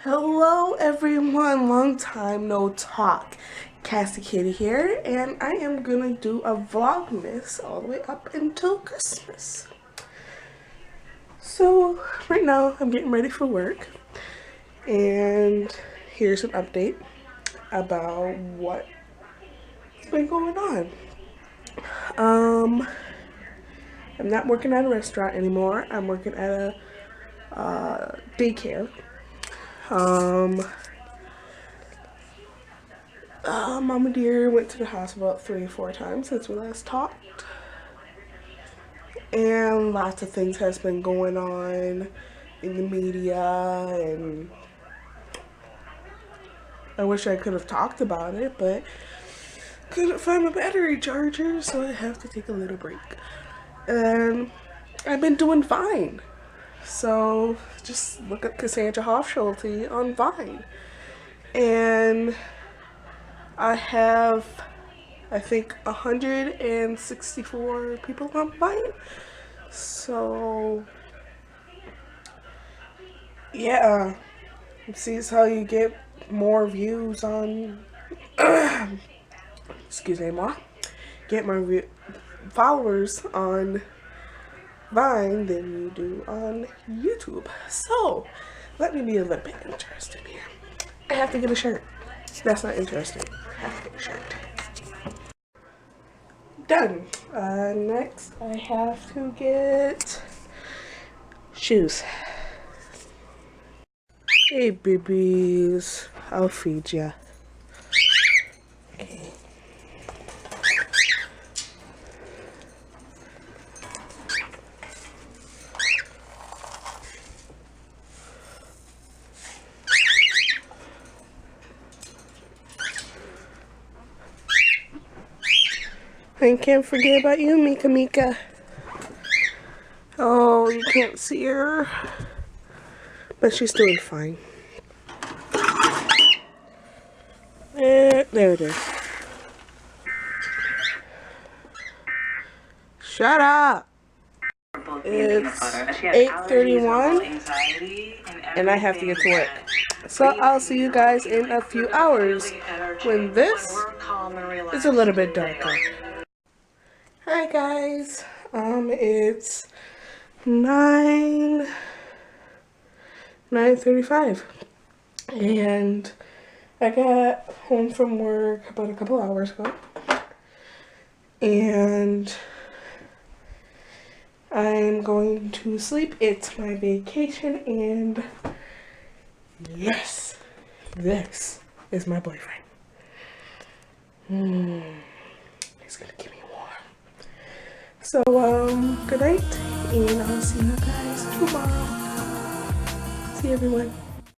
Hello everyone, long time no talk. Cassie Kitty here, and I am gonna do a vlogmas all the way up until Christmas. So right now I'm getting ready for work, and here's an update about what's been going on. I'm not working at a restaurant anymore. I'm working at a daycare. Mama dear went to the hospital about 3 or 4 times since we last talked, and lots of things has been going on in the media, and I wish I could have talked about it, but couldn't find my battery charger, so I have to take a little break. And I've been doing fine, so just look up Cassandra Hofschulte on Vine, and I have, I think, 164 people on Vine. So yeah, see, it's how you get more views on excuse me, ma. Get more followers on Vine than you do on YouTube. So let me be a little bit interesting here. I have to get a shirt. That's not interesting. I have to get a shirt. Done. Next I have to get shoes. Hey babies, I'll feed ya. Okay. I can't forget about you, Mika. Oh, you can't see her, but she's doing fine. There it is. Shut up. It's 8:31 and I have to get to work. So I'll see you guys in a few hours when this is a little bit darker. Hi guys, it's 9:35, and I got home from work about a couple hours ago, and I'm going to sleep. It's my vacation, and yes, this is my boyfriend. He's gonna give me warm. So, good night, and I'll see you guys tomorrow. See everyone.